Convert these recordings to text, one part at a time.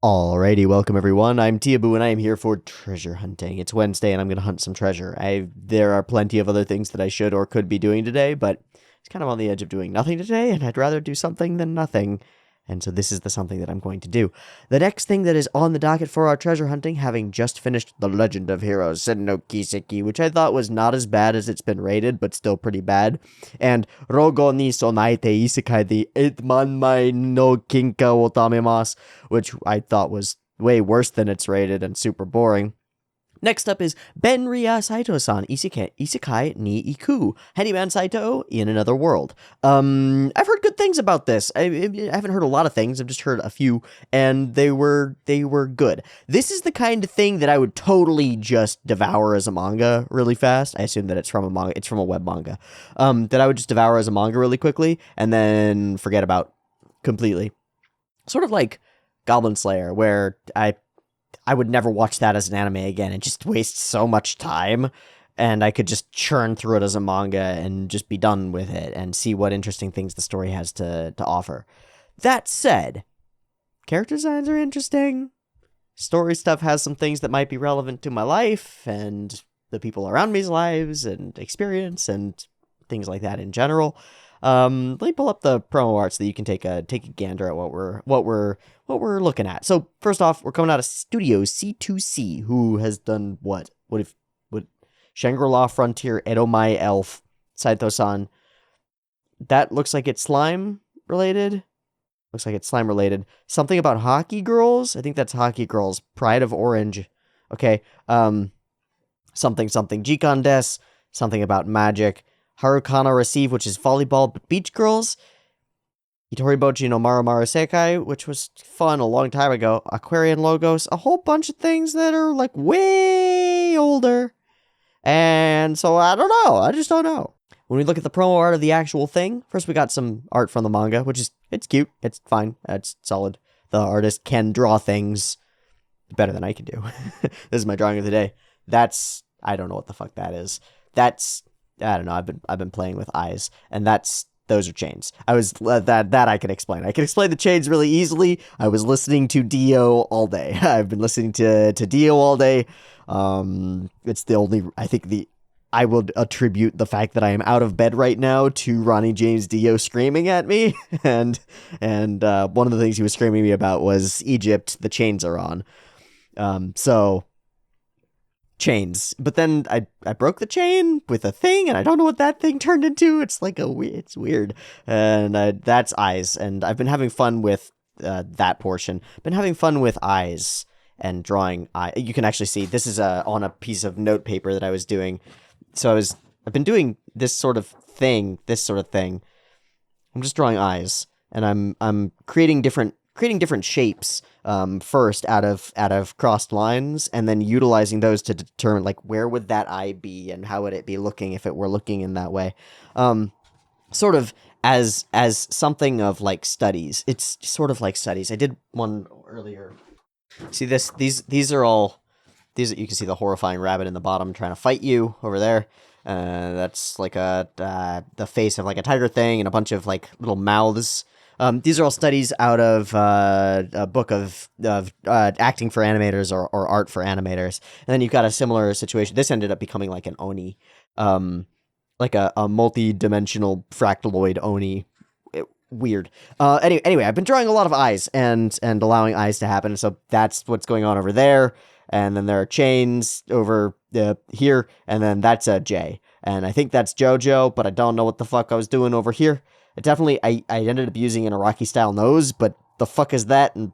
Alrighty, welcome everyone. I'm Teeaboo and I am here for treasure hunting. It's Wednesday and I'm going to hunt some treasure. There are plenty of other things that I should or could be doing today, but it's kind of on the edge of doing nothing today, and I'd rather do something than nothing. And so this is the something that I'm going to do. The next thing that is on the docket for our treasure hunting, having just finished The Legend of Heroes Sen no Kiseki, which I thought was not as bad as it's been rated, but still pretty bad, and Rogo ni Sonaite Isekai the Itmanmai no Kinka wo Tamemasu, which I thought was way worse than it's rated and super boring. Next up is Benriya Saitou-san, Isekai ni Iku, Handyman Saitou in Another World. I've heard good things about this. I haven't heard a lot of things. I've just heard a few, and they were good. This is the kind of thing that I would totally just devour as a manga really fast. I assume that it's from a manga. It's from a web manga. That I would just devour as a manga really quickly and then forget about completely. Sort of like Goblin Slayer, where I would never watch that as an anime again. It just wastes so much time, and I could just churn through it as a manga and just be done with it and see what interesting things the story has to offer. That said, character designs are interesting. Story stuff has some things that might be relevant to my life and the people around me's lives and experience and things like that in general. Let me pull up the promo art so that you can take a gander at what we're looking at. So first off, we're coming out of Studio C2C, who has done what Shangri-La Frontier, Edomai Elf, Saitou-san. That looks like it's slime related. Something about Hockey Girls. I think that's Hockey Girls. Pride of Orange. Okay. Something Jikon Des. Something about magic. Harukana Receive, which is volleyball, but beach girls. Itori Bocchi no Maru Maru Sekai, which was fun a long time ago. Aquarian Logos, a whole bunch of things that are like way older. And so I don't know. I just don't know. When we look at the promo art of the actual thing, first we got some art from the manga, it's cute. It's fine. It's solid. The artist can draw things better than I can do. This is my drawing of the day. I don't know what the fuck that is. I don't know. I've been playing with eyes, and those are chains. I was that I can explain. I can explain the chains really easily. I was listening to Dio all day. I've been listening to Dio all day. It's the only I will attribute the fact that I am out of bed right now to Ronnie James Dio screaming at me, and one of the things he was screaming at me about was Egypt. The chains are on. So. Chains, but then I broke the chain with a thing, and I don't know what that thing turned into. It's it's weird, and that's eyes, and I've been having fun with that portion. Been having fun with eyes and drawing eye. You can actually see this is on a piece of note paper that I was doing. So I've been doing this sort of thing. I'm just drawing eyes, and I'm creating different shapes first out of crossed lines, and then utilizing those to determine like where would that eye be and how would it be looking if it were looking in that way, sort of as something of like studies. It's sort of like studies. I did one earlier. See these are you can see the horrifying rabbit in the bottom trying to fight you over there. That's like the face of like a tiger thing and a bunch of like little mouths. These are all studies out of a book of acting for animators or art for animators. And then you've got a similar situation. This ended up becoming like an Oni, like a multi-dimensional fractaloid Oni. Weird. Anyway, I've been drawing a lot of eyes and allowing eyes to happen. So that's what's going on over there. And then there are chains over here. And then that's a J. And I think that's JoJo, but I don't know what the fuck I was doing over here. It definitely, I ended up using an Iraqi style nose, but the fuck is that? And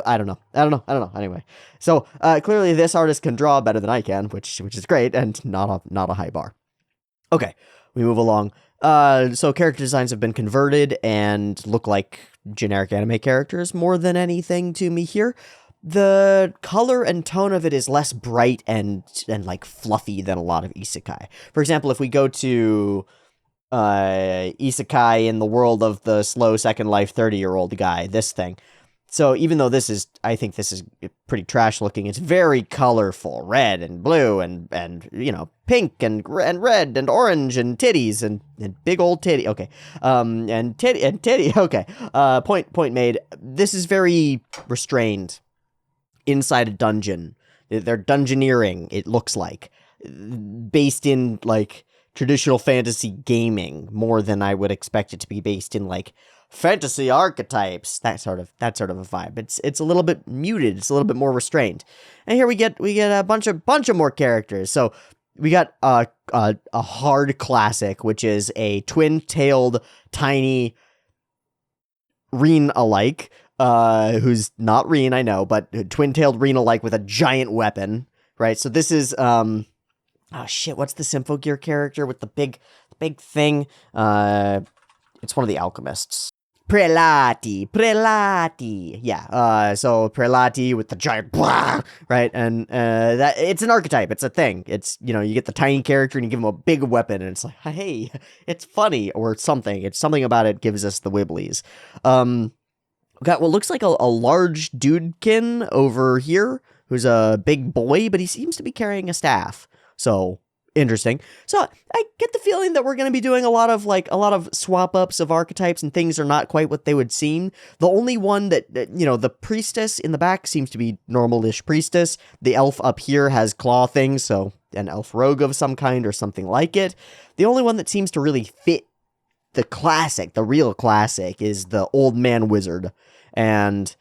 I don't know. Anyway, so clearly this artist can draw better than I can, which is great, and not a high bar. Okay, we move along. So character designs have been converted and look like generic anime characters more than anything to me here. The color and tone of it is less bright and like fluffy than a lot of isekai. For example, if we go to isekai in the world of the slow second life 30-year-old guy, this thing. So even though I think this is pretty trash looking, it's very colorful, red and blue and pink and red and orange and titties and big old titty. Okay, and titty. Okay, point made. This is very restrained. inside a dungeon. They're dungeoneering, it looks like, based in like traditional fantasy gaming more than I would expect it to be based in like fantasy archetypes. That sort of a vibe. It's a little bit muted. It's a little bit more restrained. And here we get a bunch of more characters. So we got a hard classic, which is a twin-tailed tiny Reen alike, who's not Reen, I know, but twin-tailed Reen alike with a giant weapon, right? So this is oh shit, what's the Symphogear character with the big thing? It's one of the alchemists. Prelati, yeah. So Prelati with the giant, right? And that it's an archetype. It's a thing. It's, you know, you get the tiny character and you give him a big weapon, and it's like, hey, it's funny or something. It's something about it gives us the wibblies. Got what looks like a large dudekin over here who's a big boy, but he seems to be carrying a staff. So interesting. So I get the feeling that we're going to be doing a lot of swap ups of archetypes, and things are not quite what they would seem. The only one that you know, the priestess in the back seems to be normal-ish priestess. The elf up here has claw things, so an elf rogue of some kind or something like it. The only one that seems to really fit the real classic, is the old man wizard. And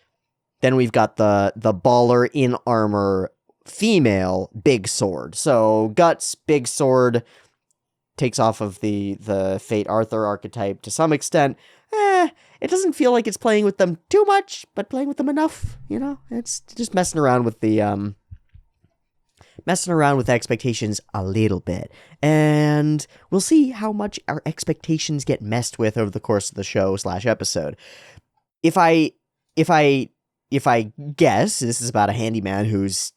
then we've got the baller in armor female big sword. So guts, big sword, takes off of the Fate Arthur archetype to some extent. It doesn't feel like it's playing with them too much, but playing with them enough, you know? It's just messing around with expectations a little bit. And we'll see how much our expectations get messed with over the course of the show / episode. If I guess, this is about a handyman who's,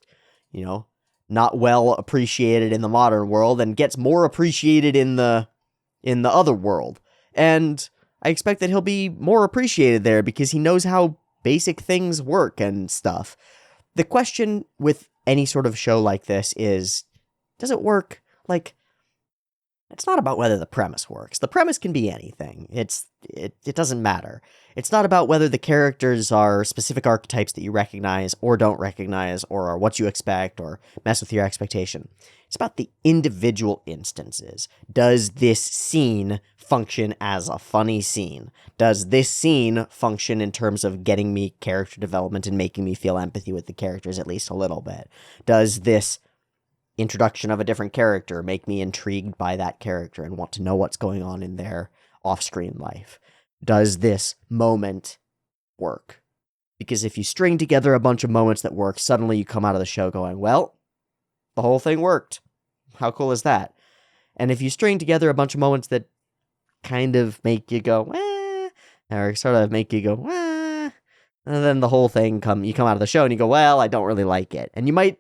you know, not well appreciated in the modern world and gets more appreciated in the other world. And I expect that he'll be more appreciated there because he knows how basic things work and stuff. The question with any sort of show like this is, does it work? Like, it's not about whether the premise works. The premise can be anything. It doesn't matter. It's not about whether the characters are specific archetypes that you recognize or don't recognize, or are what you expect, or mess with your expectation. It's about the individual instances. Does this scene function as a funny scene? Does this scene function in terms of getting me character development and making me feel empathy with the characters at least a little bit? Does this introduction of a different character make me intrigued by that character and want to know what's going on in their off-screen life? Does this moment work? Because if you string together a bunch of moments that work, suddenly you come out of the show going, well, the whole thing worked. How cool is that? And if you string together a bunch of moments that kind of make you go, or sort of make you go, and then the whole thing you come out of the show and you go, well, I don't really like it. And you might,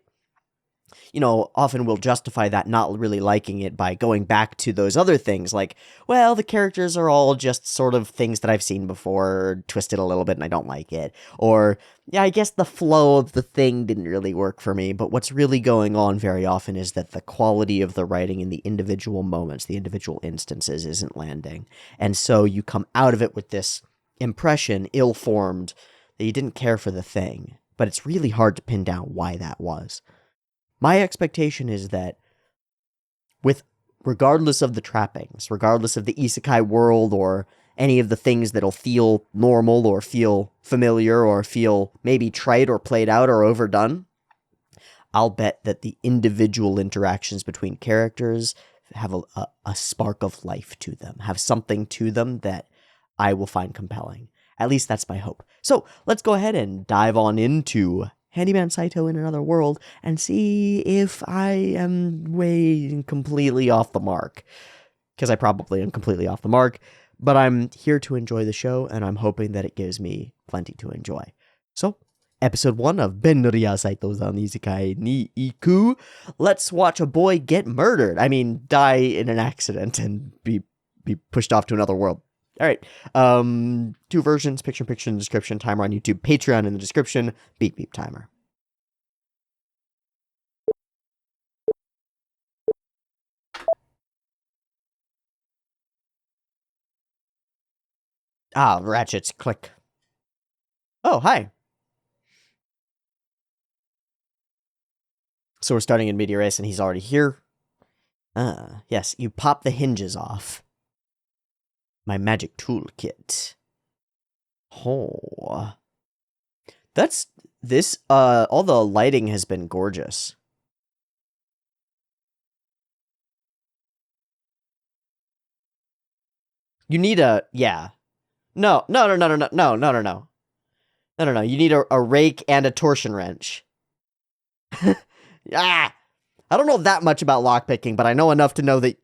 you know, often will justify that not really liking it by going back to those other things, like, well, the characters are all just sort of things that I've seen before, twisted a little bit, and I don't like it. Or, yeah, I guess the flow of the thing didn't really work for me, but what's really going on very often is that the quality of the writing in the individual moments, the individual instances, isn't landing. And so you come out of it with this impression, ill-formed, that you didn't care for the thing. But it's really hard to pin down why that was. My expectation is that, regardless of the trappings, regardless of the isekai world or any of the things that'll feel normal or feel familiar or feel maybe trite or played out or overdone, I'll bet that the individual interactions between characters have a spark of life to them, have something to them that I will find compelling. At least that's my hope. So let's go ahead and dive on into Handyman Saitou in Another World and see if I am way completely off the mark. Because I probably am completely off the mark, but I'm here to enjoy the show, and I'm hoping that it gives me plenty to enjoy. So, episode 1 of Benriya Saitou's Isekai ni Iku. Let's watch a boy get murdered. I mean, die in an accident and be pushed off to another world. All right, 2 versions, picture in the description, timer on YouTube, Patreon in the description, beep beep timer. Ah, ratchets, click. Oh, hi. So we're starting in Media Race, and he's already here. Yes, you pop the hinges off. My magic toolkit. Oh. That's this, all the lighting has been gorgeous. You need a, yeah. No. You need a rake and a torsion wrench. Ah! I don't know that much about lockpicking, but I know enough to know that...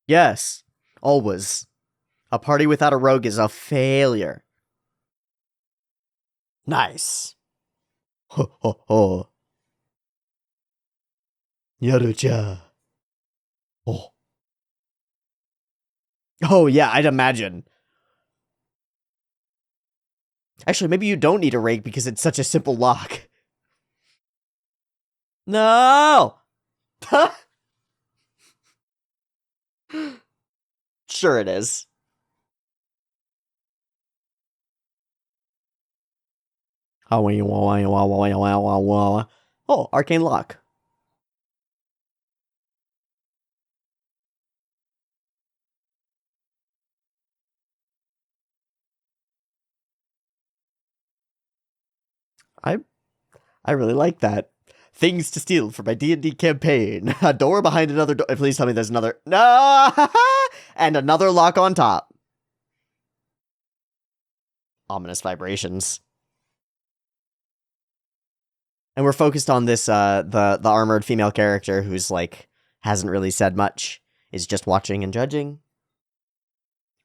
Yes, always. A party without a rogue is a failure. Nice. Ho ho ho. Yarucha. Oh. Oh yeah, I'd imagine. Actually, maybe you don't need a rake because it's such a simple lock. No! Sure it is. Oh, arcane lock. I really like that. Things to steal for my D&D campaign. A door behind another door. Please tell me there's another... No! And another lock on top. Ominous vibrations. And we're focused on this, the armored female character who's, like, hasn't really said much. Is just watching and judging.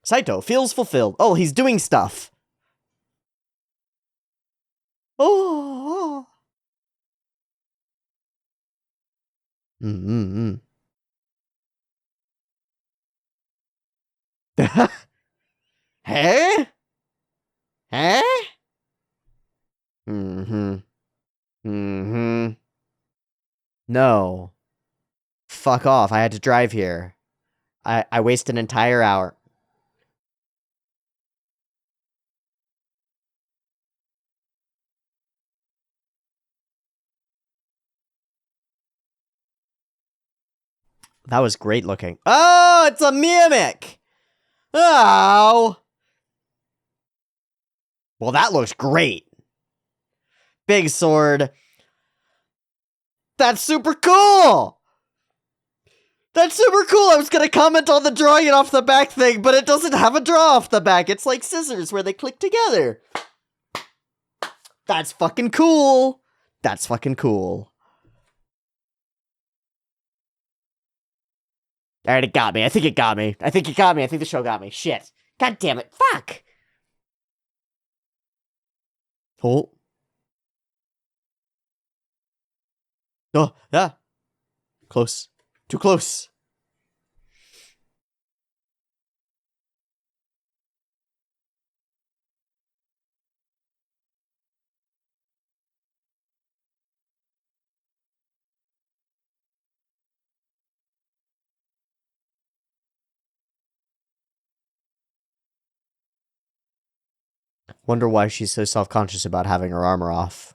Saitou feels fulfilled. Oh, he's doing stuff. Oh. Mm-hmm. Hey? Hey? Mm-hmm. Mm-hmm. No. Fuck off. I had to drive here. I wasted an entire hour. That was great looking. Oh, it's a mimic! Oh! Well, that looks great. Big sword. That's super cool! That's super cool! I was gonna comment on the drawing it off the back thing, but it doesn't have a draw off the back. It's like scissors where they click together. That's fucking cool. That's fucking cool. Alright, it got me. I think it got me. I think the show got me. Shit. God damn it. Fuck! Oh. Oh, yeah. Close. Too close. Wonder why she's so self-conscious about having her armor off.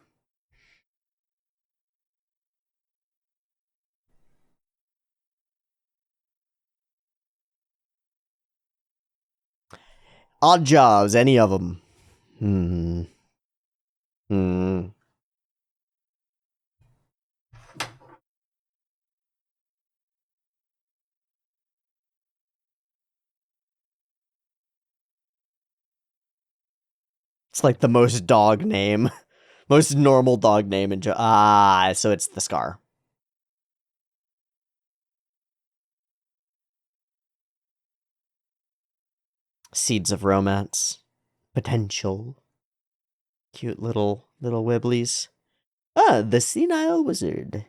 Odd jobs, any of them. It's like the most dog name. Most normal dog name in so it's the Scar. Seeds of romance. Potential. Cute little wibblies. Ah, the senile wizard.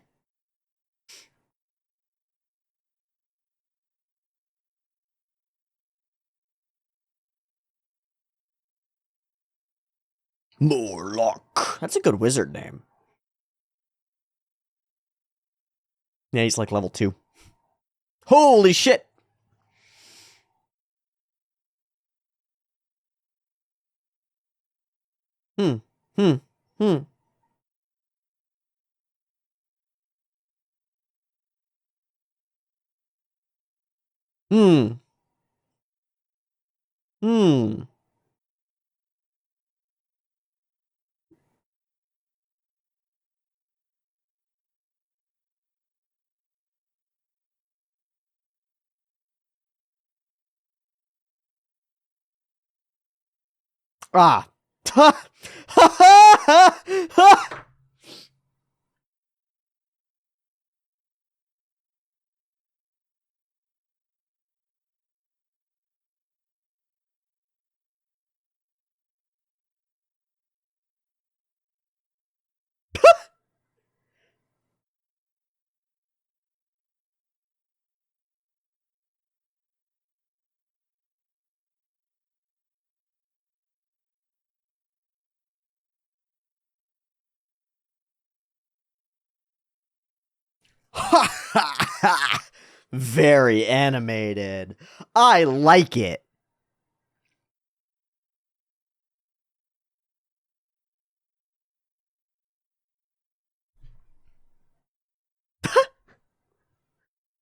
Morlock. That's a good wizard name. Yeah, he's like level 2. Holy shit! Hmm. Hmm. Hmm. Ah. Very animated. I like it.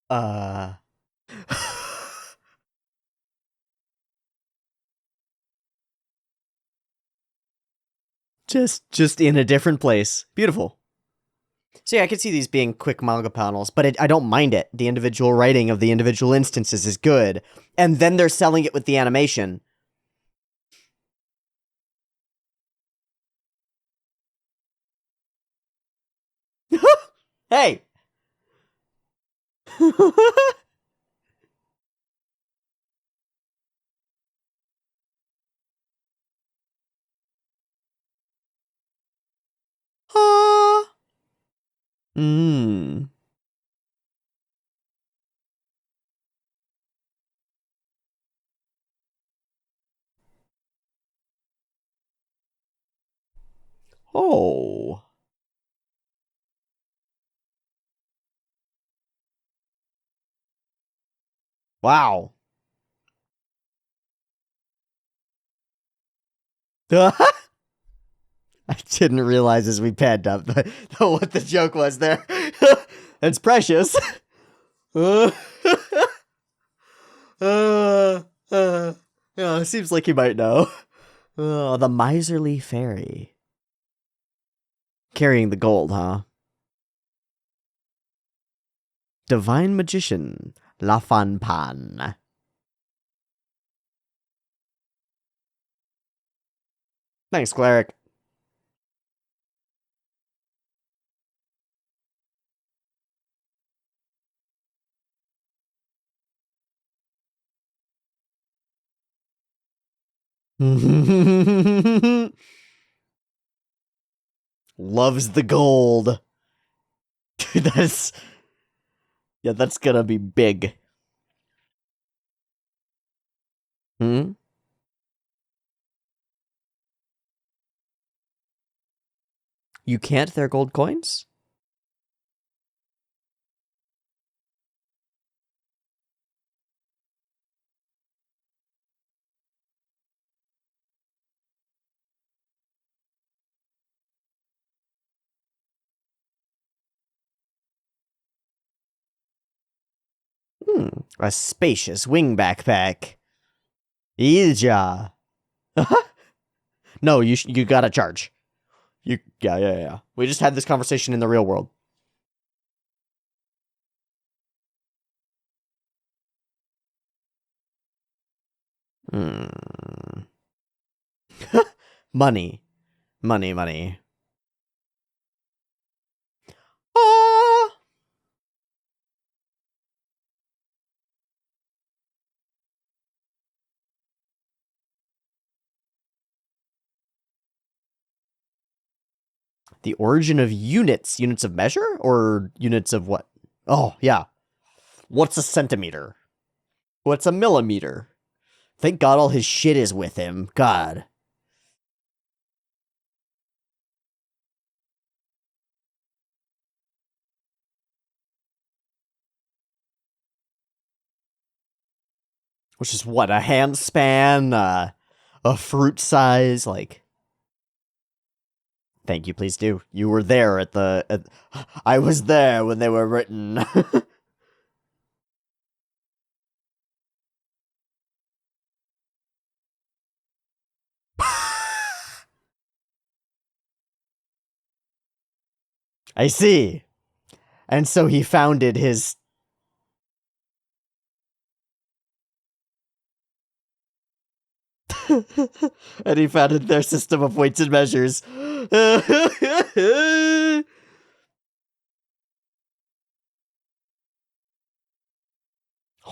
Uh. just in a different place. Beautiful. So yeah, I could see these being quick manga panels, but I don't mind it. The individual writing of the individual instances is good, and then they're selling it with the animation. Hey. Hmm. Oh. Wow. I didn't realize as we panned up what the joke was there. It's precious. uh, uh, yeah, it seems like you might know. Oh, the miserly fairy. Carrying the gold, huh? Divine magician. La Fan Pan. Thanks, cleric. Loves the gold. that's yeah, that's gonna be big. Hmm? You can't? They're gold coins? Hmm. A spacious wing backpack. Ija. No, you gotta charge. Yeah. We just had this conversation in the real world. Hmm. Money. Money. Ah! The origin of units. Units of measure? Or units of what? Oh, yeah. What's a centimeter? What's a millimeter? Thank God all his shit is with him. God. Which is what? A hand span? A fruit size? Like. Thank you, please do. You were there at the... I was there when they were written. I see. And so he founded his... and he founded their system of weights and measures.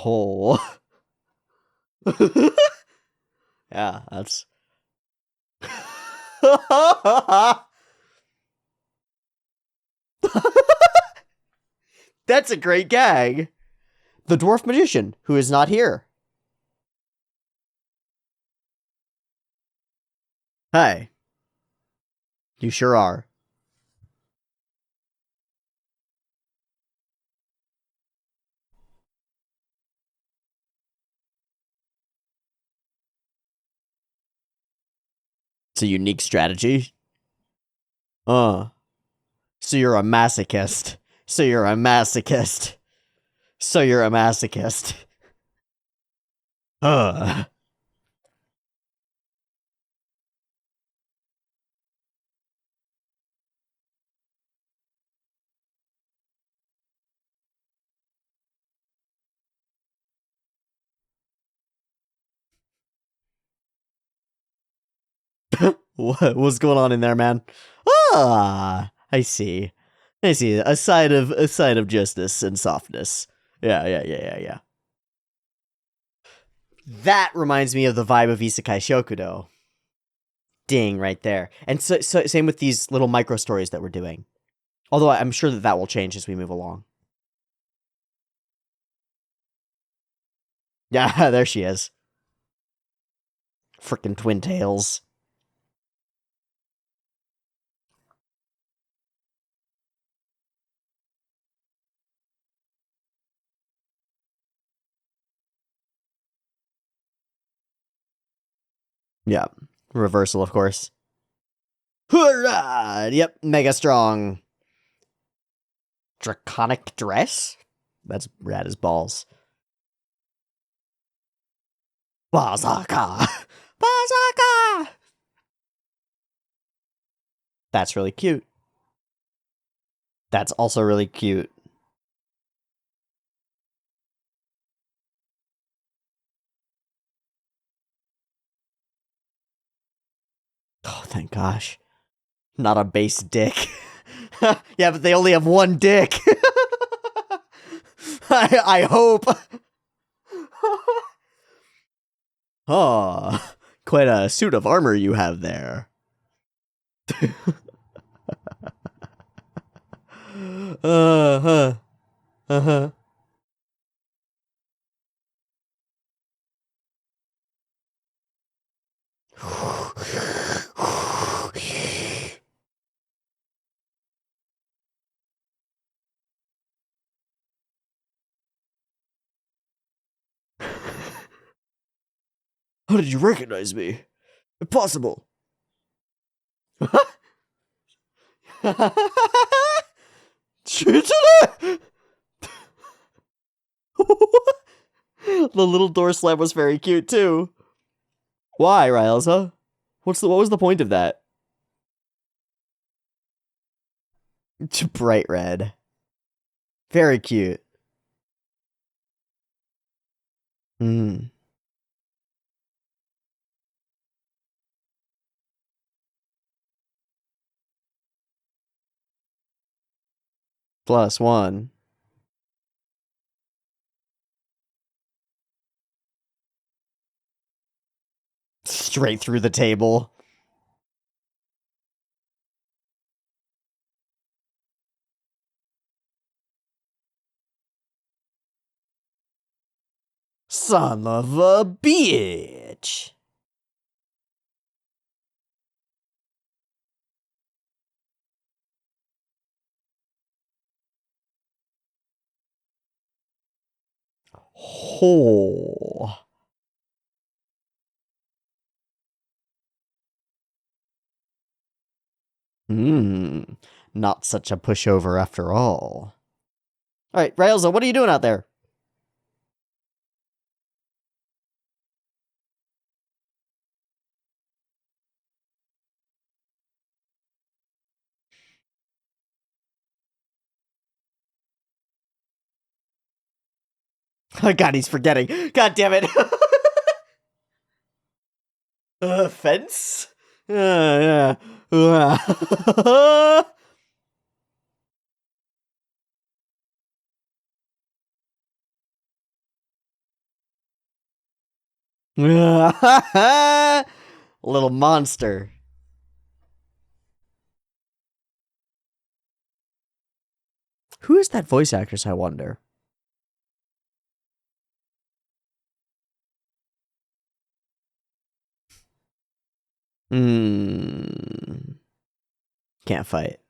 Oh. Yeah, that's... That's a great gag. The dwarf magician, who is not here. Hi. You sure are. It's a unique strategy. So you're a masochist. So you're a masochist. So you're a masochist. Uh. What's going on in there, man? Ah, I see. I see. A side of justice and softness. Yeah. That reminds me of the vibe of Isekai Shokudo. Ding, right there. And so same with these little micro stories that we're doing. Although I'm sure that will change as we move along. Yeah, there she is. Frickin' twin tails. Yeah. Reversal, of course. Hurrah! Yep, mega strong. Draconic dress? That's rad as balls. Bazaka! Bazaka! That's really cute. That's also really cute. Oh, thank gosh. Not a base dick. Yeah, but they only have one dick. I hope. Oh, quite a suit of armor you have there. Uh-huh. Uh-huh. How did you recognize me? Impossible. The little door slam was very cute too. Why, Ryelza? What was the point of that? Bright red. Very cute. Hmm. +1. Straight through the table. Son of a bitch. Oh. Hmm. Not such a pushover after all. Alright, Raelza, what are you doing out there? Oh god, he's forgetting. God damn it. Fence? Yeah. Little monster. Who is that voice actress, I wonder? Hmm. Can't fight.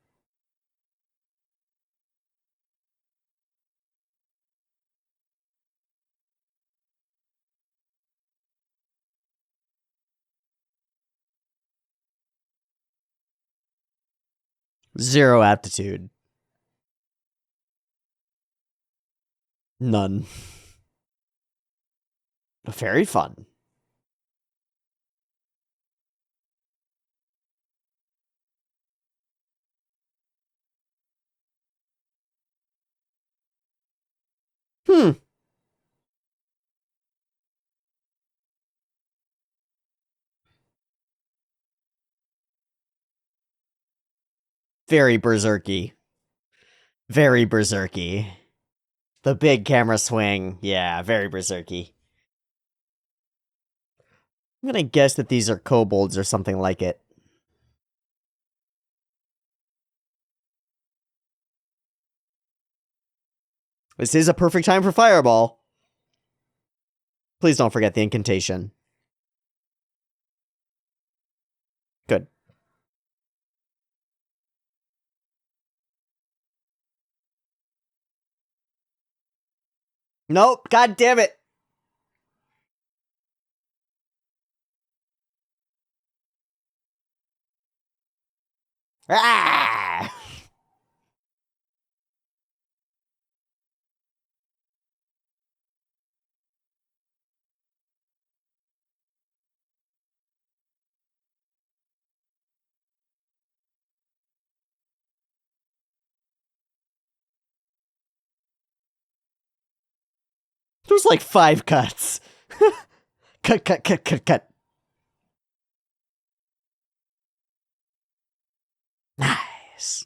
Zero aptitude. None. Very fun. Hmm. Very berserky. Very berserky. The big camera swing. Yeah, very berserky. I'm gonna guess that these are kobolds or something like it. This is a perfect time for Fireball. Please don't forget the incantation. Good. Nope, god damn it! Ah! There's like 5 cuts. Cut, cut, cut, cut, cut. Nice.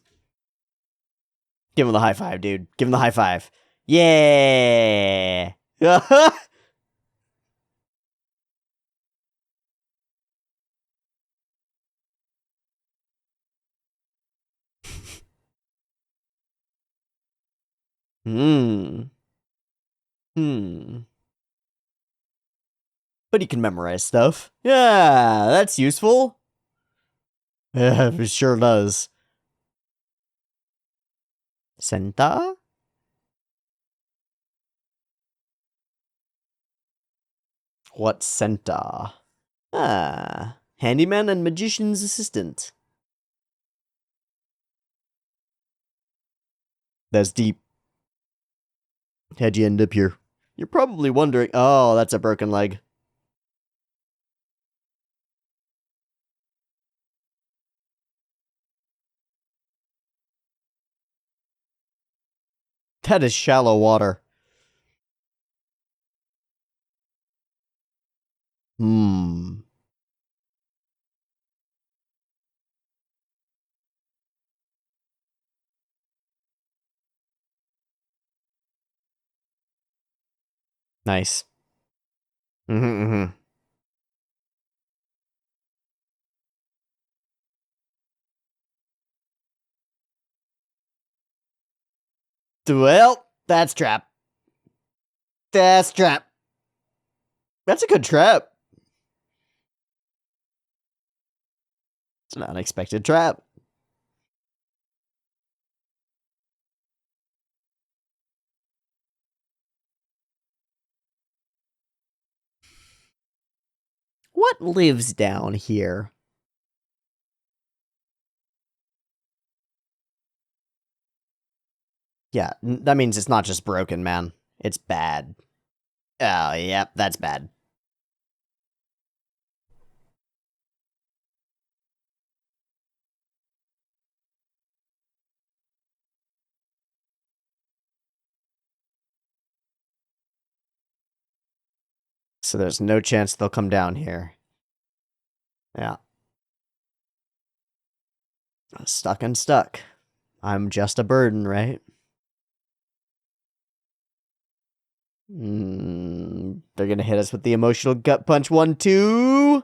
Give him the high five, dude. Give him the high five. Yeah. Hmm. Hmm. But he can memorize stuff. Yeah, that's useful. Yeah, it sure does. Senta? What's Senta? Ah, handyman and magician's assistant. That's deep. How'd you end up here? You're probably wondering, oh, that's a broken leg. That is shallow water. Hmm. Nice. Mm-hmm. Well, that's trap. That's trap. That's a good trap. It's an unexpected trap. What lives down here? Yeah, that means it's not just broken, man. It's bad. Oh, yeah, that's bad. So there's no chance they'll come down here. Yeah. Stuck and stuck. I'm just a burden, right? They're gonna hit us with the emotional gut punch 1-2.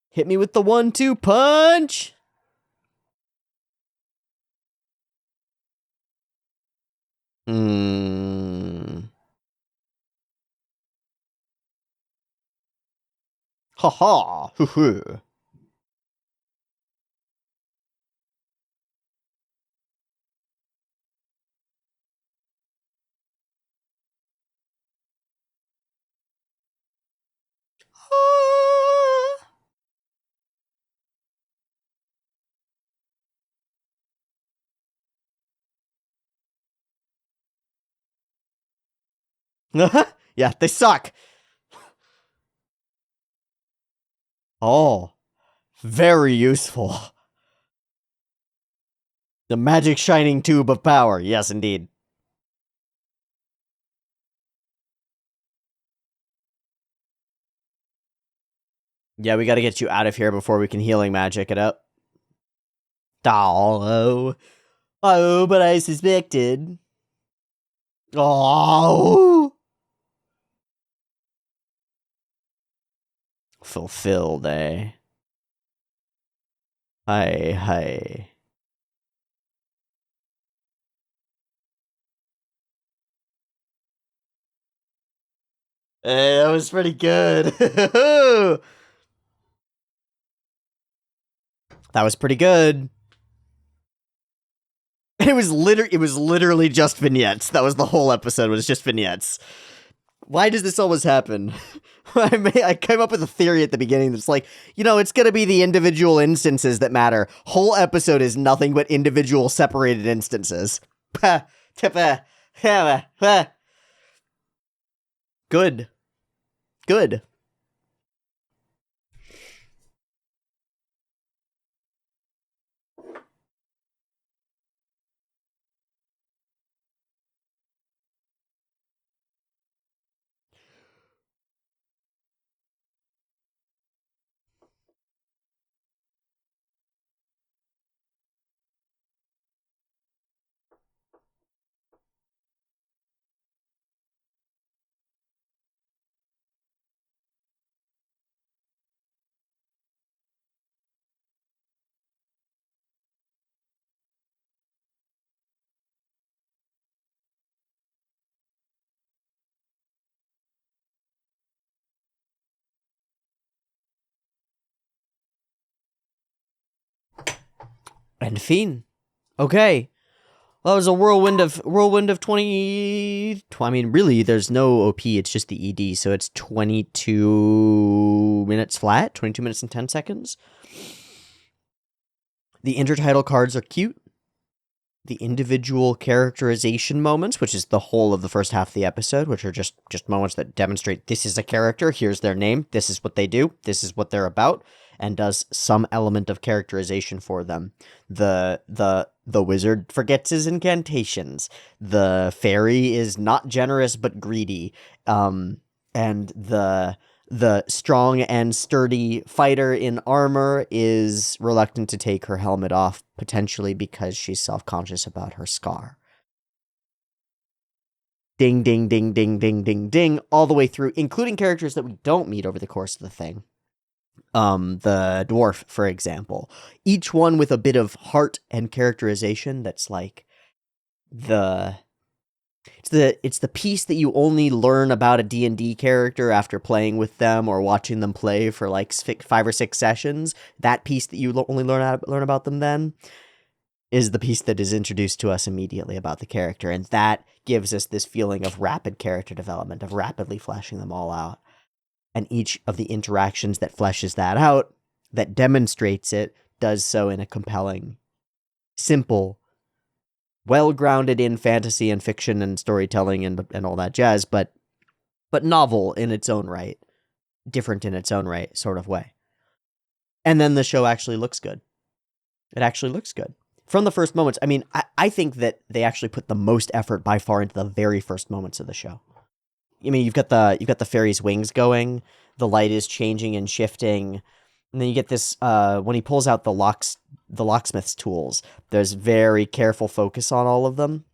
Hit me with the 1-2 punch. Ha ha. Hoo hoo. Yeah, they suck. Oh, very useful. The magic shining tube of power. Yes, indeed. Yeah, we gotta get you out of here before we can healing magic it up. Oh, oh, but I suspected. Oh, fulfilled, eh? Hi, hi. Hey, that was pretty good. That was pretty good. It was literally just vignettes. That was the whole episode, was just vignettes. Why does this always happen? I came up with a theory at the beginning that's like, it's gonna be the individual instances that matter. Whole episode is nothing but individual separated instances. Good. Good. And Fiend. Okay. Well, that was a whirlwind of 20. I mean, really, there's no OP. It's just the ED, so it's 22 minutes flat, 22 minutes and 10 seconds. The intertitle cards are cute. The individual characterization moments, which is the whole of the first half of the episode, which are just moments that demonstrate this is a character, here's their name, this is what they do, this is what they're about, and does some element of characterization for them. The wizard forgets his incantations. The fairy is not generous but greedy. And the strong and sturdy fighter in armor is reluctant to take her helmet off, potentially because she's self-conscious about her scar. Ding, ding, ding, ding, ding, ding, ding, all the way through, including characters that we don't meet over the course of the thing. The dwarf, for example. Each one with a bit of heart and characterization that's like it's the piece that you only learn about a D&D character after playing with them or watching them play for like 5 or 6 sessions. That piece that you only learn about them then is the piece that is introduced to us immediately about the character, and that gives us this feeling of rapid character development, of rapidly fleshing them all out. And each of the interactions that fleshes that out, that demonstrates it, does so in a compelling, simple, well grounded in fantasy and fiction and storytelling and all that jazz, but novel in its own right, different in its own right sort of way. And then the show actually looks good. It actually looks good. From the first moments, I mean, I think that they actually put the most effort by far into the very first moments of the show. I mean, you've got the fairy's wings going, the light is changing and shifting, and then you get this when he pulls out the locksmith's tools. There's very careful focus on all of them.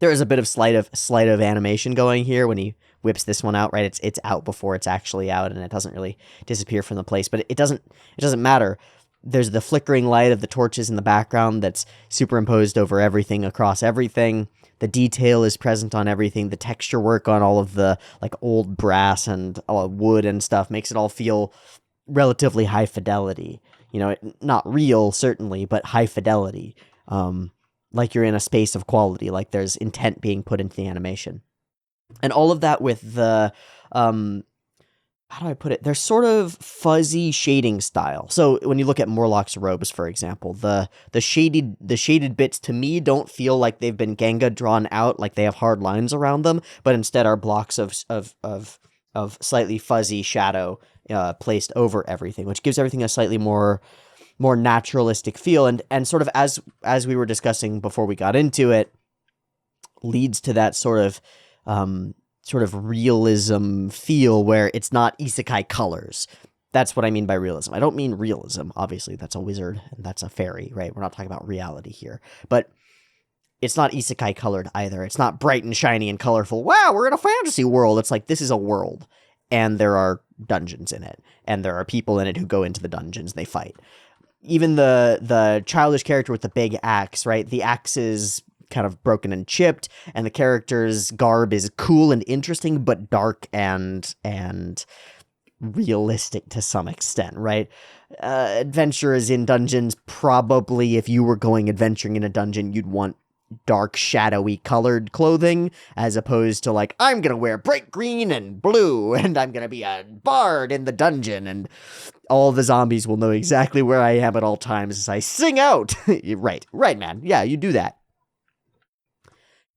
There is a bit of sleight of animation going here when he whips this one out. Right, it's out before it's actually out, and it doesn't really disappear from the place. But it doesn't matter. There's the flickering light of the torches in the background that's superimposed over everything, across everything. The detail is present on everything. The texture work on all of the like old brass and wood and stuff makes it all feel relatively high fidelity. You know, not real certainly, but high fidelity. Like you're in a space of quality, like there's intent being put into the animation. And all of that with the how do I put it? They're sort of fuzzy shading style. So when you look at Morlock's robes, for example, the shaded bits to me don't feel like they've been Ganga drawn out, like they have hard lines around them, but instead are blocks of slightly fuzzy shadow placed over everything, which gives everything a slightly more naturalistic feel. And sort of as we were discussing before we got into it, leads to that sort of realism feel where it's not isekai colors. That's what I mean by realism. I don't mean realism. Obviously, that's a wizard and that's a fairy, right? We're not talking about reality here. But it's not isekai colored either. It's not bright and shiny and colorful. Wow, we're in a fantasy world. It's like, this is a world. And there are dungeons in it. And there are people in it who go into the dungeons. They fight. Even the childish character with the big axe, right? The axe is kind of broken and chipped, and the character's garb is cool and interesting, but dark and realistic to some extent, right? Adventurers in dungeons, probably if you were going adventuring in a dungeon, you'd want dark, shadowy colored clothing, as opposed to like, I'm gonna wear bright green and blue, and I'm gonna be a bard in the dungeon, and all the zombies will know exactly where I am at all times as I sing out. Right, man. Yeah, you do that.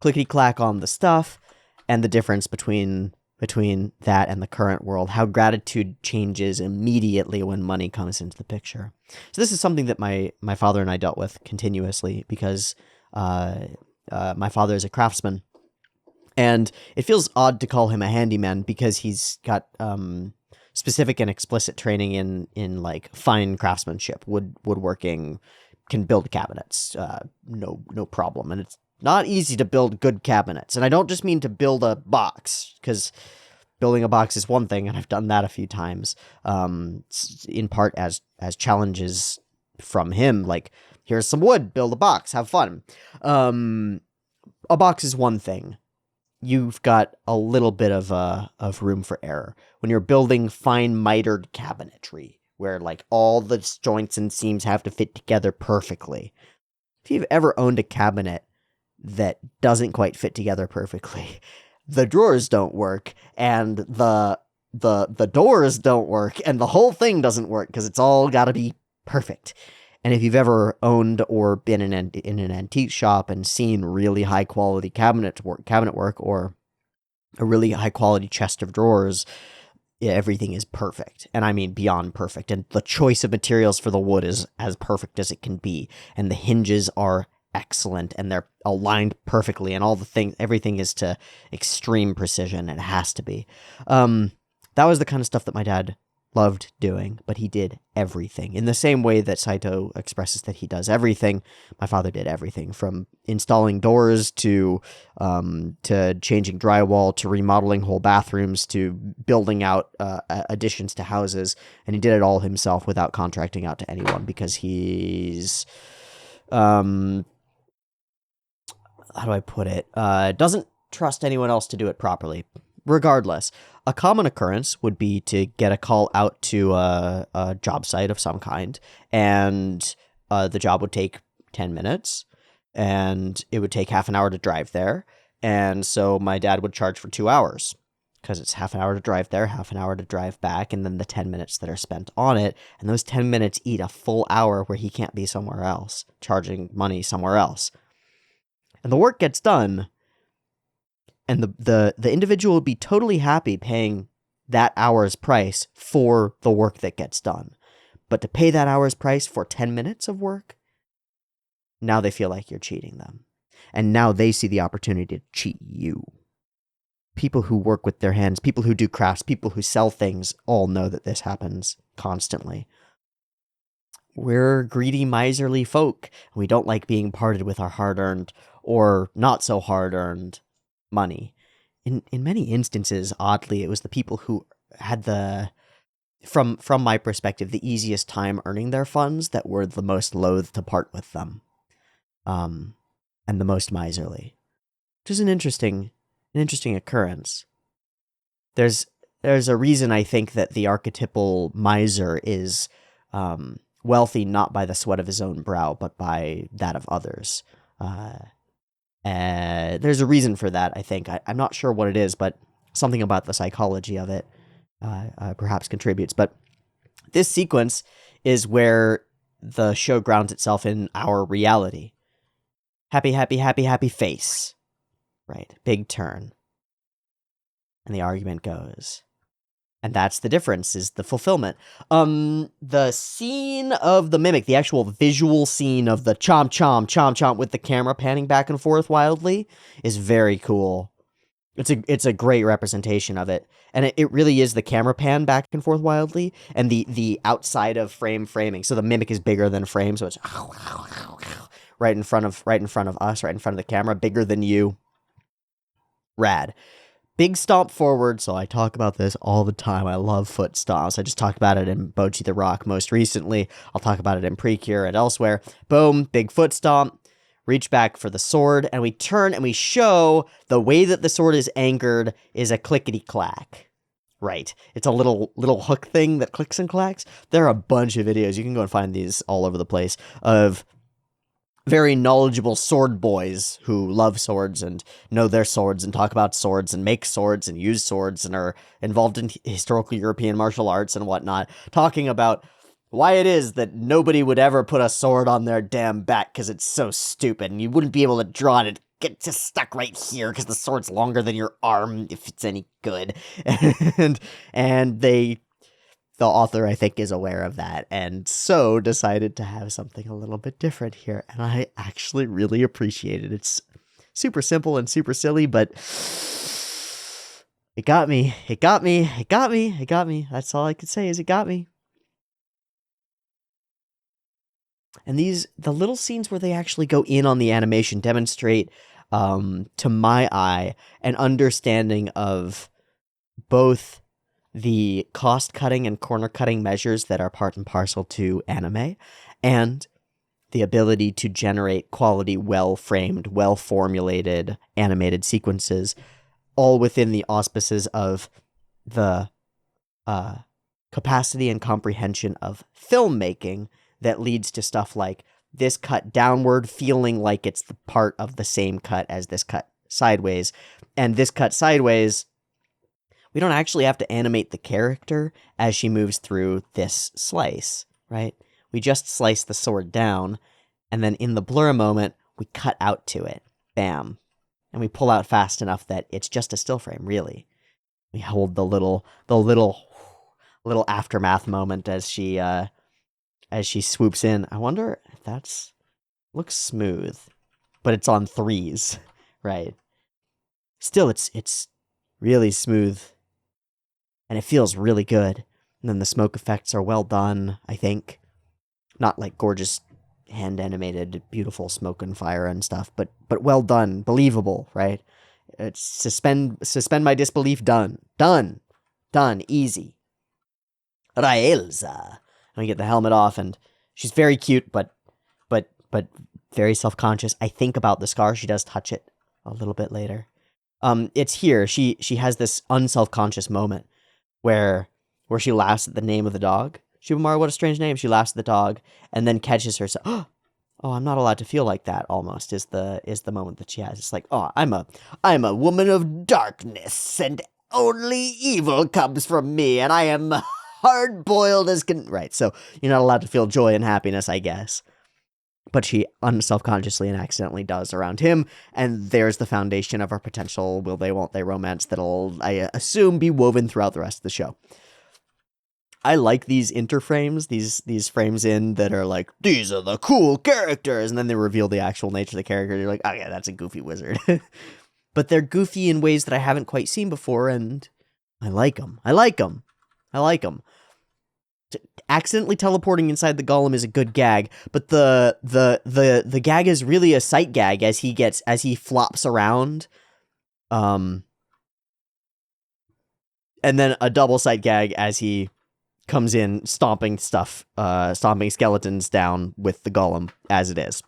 Clickety-clack on the stuff, and the difference between that and the current world, how gratitude changes immediately when money comes into the picture. So this is something that my father and I dealt with continuously, because my father is a craftsman, and it feels odd to call him a handyman because he's got specific and explicit training in like fine craftsmanship, woodworking, can build cabinets, no problem, and it's not easy to build good cabinets. And I don't just mean to build a box, because building a box is one thing, and I've done that a few times, in part as challenges from him, like, here's some wood, build a box, have fun. A box is one thing. You've got a little bit of room for error when you're building fine mitered cabinetry, where like all the joints and seams have to fit together perfectly. If you've ever owned a cabinet that doesn't quite fit together perfectly, the drawers don't work, and the doors don't work, and the whole thing doesn't work, because it's all got to be perfect. And if you've ever owned or been in an antique shop and seen really high quality cabinet work, or a really high quality chest of drawers, everything is perfect. And I mean beyond perfect. And the choice of materials for the wood is as perfect as it can be. And the hinges are excellent, and they're aligned perfectly, and everything is to extreme precision, and it has to be. That was the kind of stuff that my dad loved doing, but he did everything. In the same way that Saitou expresses that he does everything, my father did everything, from installing doors to changing drywall, to remodeling whole bathrooms, to building out additions to houses, and he did it all himself without contracting out to anyone, because he's how do I put it? Doesn't trust anyone else to do it properly. Regardless, a common occurrence would be to get a call out to a job site of some kind, and the job would take 10 minutes, and it would take half an hour to drive there, and so my dad would charge for 2 hours, because it's half an hour to drive there, half an hour to drive back, and then the 10 minutes that are spent on it, and those 10 minutes eat a full hour where he can't be somewhere else, charging money somewhere else. And the work gets done, and the individual would be totally happy paying that hour's price for the work that gets done. But to pay that hour's price for 10 minutes of work, now they feel like you're cheating them. And now they see the opportunity to cheat you. People who work with their hands, people who do crafts, people who sell things all know that this happens constantly. We're greedy, miserly folk. We don't like being parted with our hard-earned or not so hard-earned money. In many instances, oddly, it was the people who had from my perspective, the easiest time earning their funds that were the most loath to part with them. And the most miserly. Which is an interesting occurrence. There's a reason I think that the archetypal miser is wealthy not by the sweat of his own brow, but by that of others. There's a reason for that, I think. I'm not sure what it is, but something about the psychology of it perhaps contributes. But this sequence is where the show grounds itself in our reality. Happy, happy, happy, happy face. Right, big turn. And the argument goes. And that's the difference, is the fulfillment. The scene of the mimic, the actual visual scene of the chomp chomp chomp chomp with the camera panning back and forth wildly is very cool. It's a great representation of it. And it really is the camera pan back and forth wildly, and the outside of framing. So the mimic is bigger than frame, so it's right in front of us, right in front of the camera, bigger than you. Rad. Big stomp forward, so I talk about this all the time. I love foot stomps. I just talked about it in Bocchi the Rock most recently. I'll talk about it in Precure and elsewhere. Boom, big foot stomp. Reach back for the sword, and we turn and we show the way that the sword is anchored is a clickety-clack. Right. It's a little hook thing that clicks and clacks. There are a bunch of videos, you can go and find these all over the place, of very knowledgeable sword boys who love swords and know their swords and talk about swords and make swords and use swords and are involved in historical European martial arts and whatnot, talking about why it is that nobody would ever put a sword on their damn back because it's so stupid and you wouldn't be able to draw it and get just stuck right here because the sword's longer than your arm if it's any good. and the author, I think, is aware of that, and so decided to have something a little bit different here, and I actually really appreciate it. It's super simple and super silly, but it got me. That's all I could say is it got me. And the little scenes where they actually go in on the animation demonstrate, to my eye, an understanding of both the cost-cutting and corner-cutting measures that are part and parcel to anime, and the ability to generate quality, well-framed, well-formulated animated sequences, all within the auspices of the capacity and comprehension of filmmaking that leads to stuff like this cut downward feeling like it's the part of the same cut as this cut sideways, and this cut sideways, we don't actually have to animate the character as she moves through this slice, right? We just slice the sword down, and then in the blur moment, we cut out to it. Bam. And we pull out fast enough that it's just a still frame, really. We hold the little aftermath moment as she swoops in. I wonder if that's looks smooth, but it's on threes, right? Still, it's really smooth. And it feels really good. And then the smoke effects are well done, I think. Not like gorgeous hand-animated, beautiful smoke and fire and stuff, but well done, believable, right? It's suspend my disbelief done. Done, easy. Raelza. And we get the helmet off, and she's very cute, but very self-conscious. I think about the scar. She does touch it a little bit later. It's here. She has this unself-conscious moment where she laughs at the name of the dog. Shibamaru, what a strange name. She laughs at the dog and then catches herself. Oh, I'm not allowed to feel like that, almost, is the moment that she has. It's like, oh, I'm a woman of darkness, and only evil comes from me, and I am hard-boiled as can... Right, so you're not allowed to feel joy and happiness, I guess. but she self-consciously and accidentally does around him, and there's the foundation of our potential will they, won't they romance that'll, I assume, be woven throughout the rest of the show. I like these interframes, these frames in that are like, these are the cool characters, and then they reveal the actual nature of the character. You're like, oh yeah, that's a goofy wizard. But they're goofy in ways that I haven't quite seen before, and I like them. I like them. I like them. Accidentally teleporting inside the golem is a good gag, but the gag is really a sight gag as he flops around. And then a double sight gag as he comes in stomping skeletons down with the golem as it is.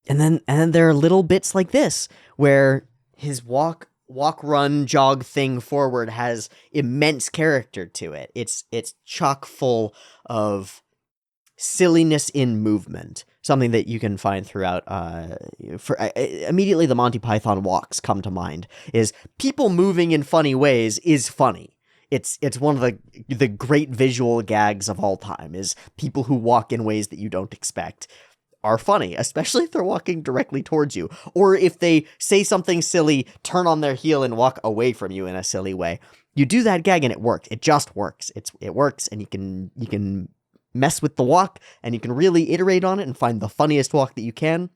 And then there are little bits like this where his walk, run, jog thing forward has immense character to it. It's chock full of silliness in movement, something that you can find throughout. Immediately, the Monty Python walks come to mind. Is people moving in funny ways is funny. It's one of the great visual gags of all time. Is people who walk in ways that you don't expect are funny, especially if they're walking directly towards you, or if they say something silly, turn on their heel, and walk away from you in a silly way. You do that gag and it works. It just works. It works, and you can mess with the walk, and you can really iterate on it and find the funniest walk that you can.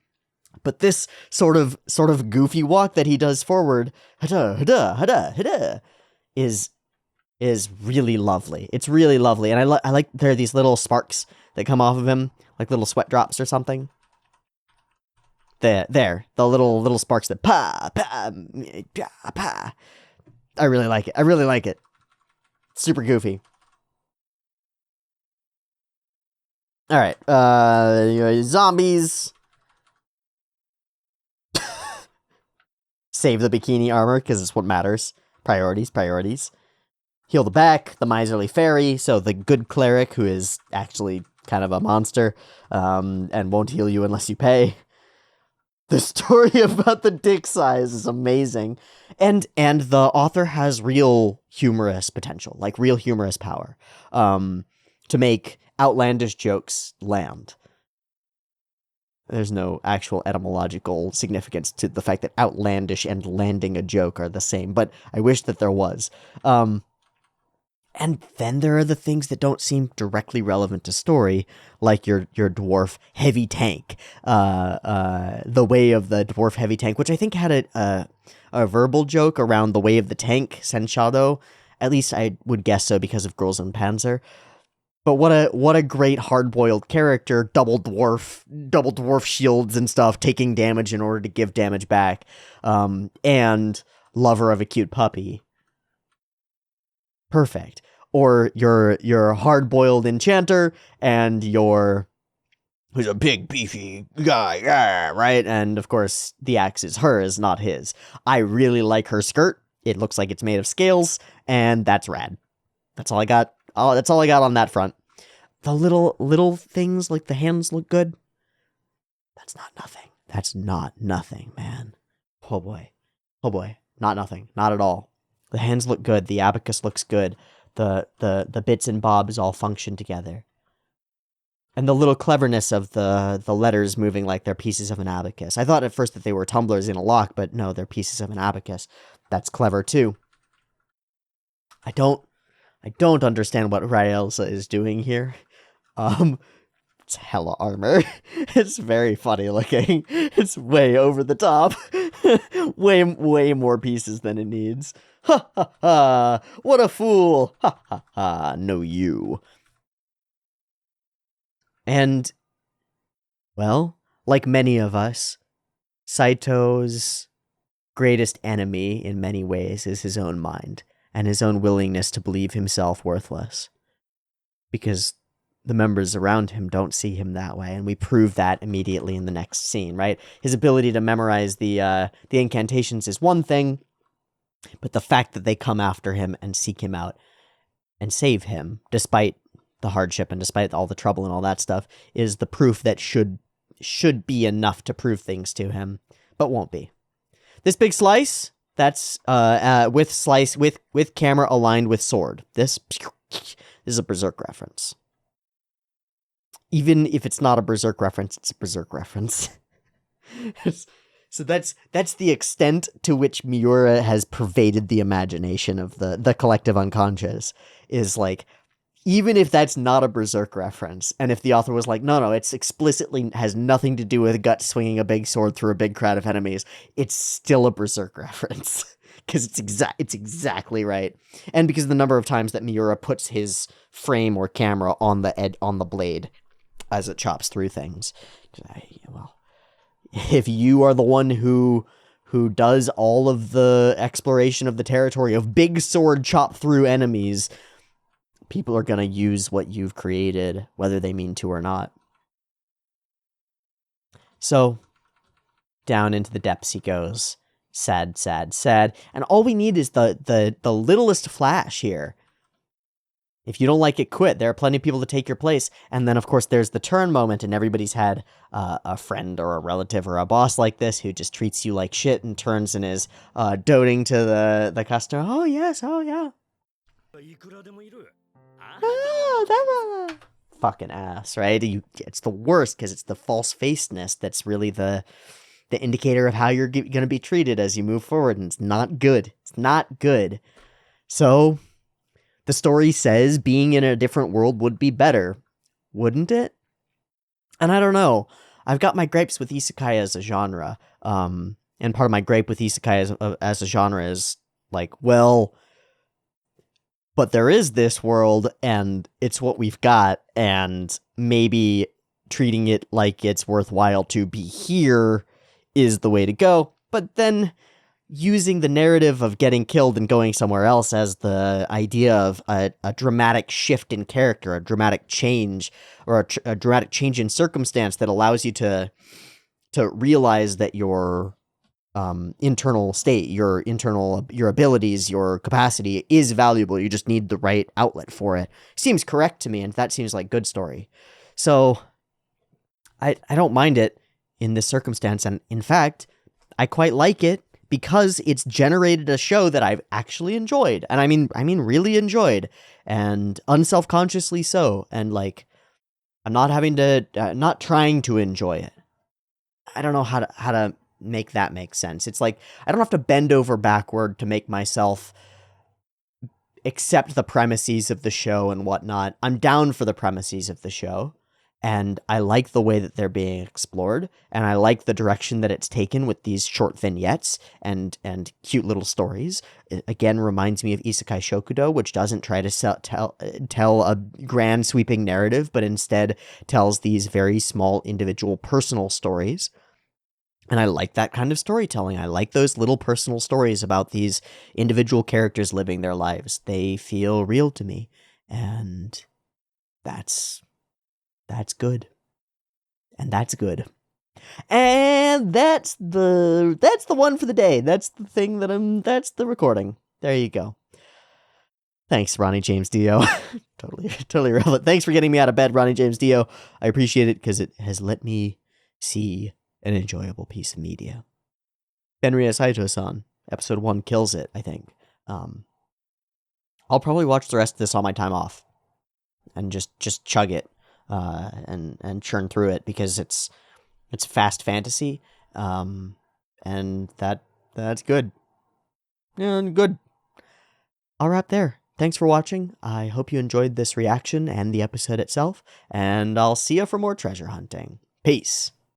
But this sort of goofy walk that he does forward, is really lovely. It's really lovely, and I like there are these little sparks that come off of him, like little sweat drops or something. The little sparks that pa. I really like it. Super goofy. All right, zombies. Save the bikini armor, because it's what matters. Priorities. Heal the back, the miserly fairy, so the good cleric, who is actually kind of a monster, and won't heal you unless you pay. The story about the dick size is amazing. And the author has real humorous potential, like real humorous power, to make outlandish jokes land. There's no actual etymological significance to the fact that outlandish and landing a joke are the same, but I wish that there was. And then there are the things that don't seem directly relevant to story, like your dwarf heavy tank, the way of the dwarf heavy tank, which I think had a verbal joke around the way of the tank, Senshado. At least I would guess so because of Girls in Panzer. But what a great hard-boiled character, double dwarf shields and stuff, taking damage in order to give damage back, and lover of a cute puppy. Perfect. Or your hard-boiled enchanter and who's a big beefy guy, right? And of course the axe is hers, not his. I really like her skirt. It looks like it's made of scales, and that's rad. That's all I got. That's all I got on that front. The little things like the hands look good. That's not nothing. That's not nothing, man. Oh boy. Not nothing. Not at all. The hands look good. The abacus looks good. The bits and bobs all function together. And the little cleverness of the letters moving like they're pieces of an abacus. I thought at first that they were tumblers in a lock, but no, they're pieces of an abacus. That's clever too. I don't understand what Raelsa is doing here. It's hella armor. It's very funny looking. It's way over the top. way more pieces than it needs. Ha ha ha! What a fool! Ha ha ha! No you. And, well, like many of us, Saito's greatest enemy in many ways is his own mind and his own willingness to believe himself worthless. Because the members around him don't see him that way, and we prove that immediately in the next scene, right? His ability to memorize the incantations is one thing, but the fact that they come after him and seek him out and save him, despite the hardship and despite all the trouble and all that stuff, is the proof that should be enough to prove things to him, but won't be. This big slice, that's with camera aligned with sword. This this is a Berserk reference. Even if it's not a Berserk reference, it's a Berserk reference. So that's the extent to which Miura has pervaded the imagination of the collective unconscious, is like, even if that's not a Berserk reference, and if the author was like, no, it's explicitly has nothing to do with Gut swinging a big sword through a big crowd of enemies, it's still a Berserk reference. Because it's exactly right. And because of the number of times that Miura puts his frame or camera on the blade as it chops through things. Well, if you are the one who does all of the exploration of the territory of big sword chop through enemies, people are going to use what you've created, whether they mean to or not. So, down into the depths he goes. Sad, sad, sad. And all we need is the littlest flash here. If you don't like it, quit. There are plenty of people to take your place. And then, of course, there's the turn moment, and everybody's had a friend or a relative or a boss like this who just treats you like shit and turns and is doting to the customer. Oh, yes, oh, yeah. Oh, that fucking ass, right? It's the worst because it's the false-facedness that's really the indicator of how you're going to be treated as you move forward, and it's not good. It's not good. So, the story says being in a different world would be better, wouldn't it? And I don't know. I've got my gripes with isekai as a genre, and part of my gripe with isekai as a genre is like, well, but there is this world, and it's what we've got, and maybe treating it like it's worthwhile to be here is the way to go. But then using the narrative of getting killed and going somewhere else as the idea of a dramatic shift in character, a dramatic change, or a dramatic change in circumstance that allows you to realize that your internal state, your abilities, your capacity is valuable. You just need the right outlet for it. Seems correct to me, and that seems like good story. So I don't mind it in this circumstance, and in fact, I quite like it because it's generated a show that I've actually enjoyed, and I mean really enjoyed, and unselfconsciously so, and like, I'm not having to, not trying to enjoy it. I don't know how to make that make sense. It's like, I don't have to bend over backward to make myself accept the premises of the show and whatnot. I'm down for the premises of the show, and I like the way that they're being explored, and I like the direction that it's taken with these short vignettes and cute little stories. It, again, reminds me of Isekai Shokudo, which doesn't try to tell a grand sweeping narrative, but instead tells these very small individual personal stories. And I like that kind of storytelling. I like those little personal stories about these individual characters living their lives. They feel real to me, and that's good. And that's good. And that's the one for the day. That's the thing that's the recording. There you go. Thanks, Ronnie James Dio. totally relevant. Thanks for getting me out of bed, Ronnie James Dio. I appreciate it because it has let me see an enjoyable piece of media. Benriya Saitou-san, episode 1 kills it, I think. I'll probably watch the rest of this on my time off and just chug it. And churn through it because it's fast fantasy, and that's good. Yeah, good. I'll wrap there. Thanks for watching. I hope you enjoyed this reaction and the episode itself, and I'll see you for more treasure hunting. Peace.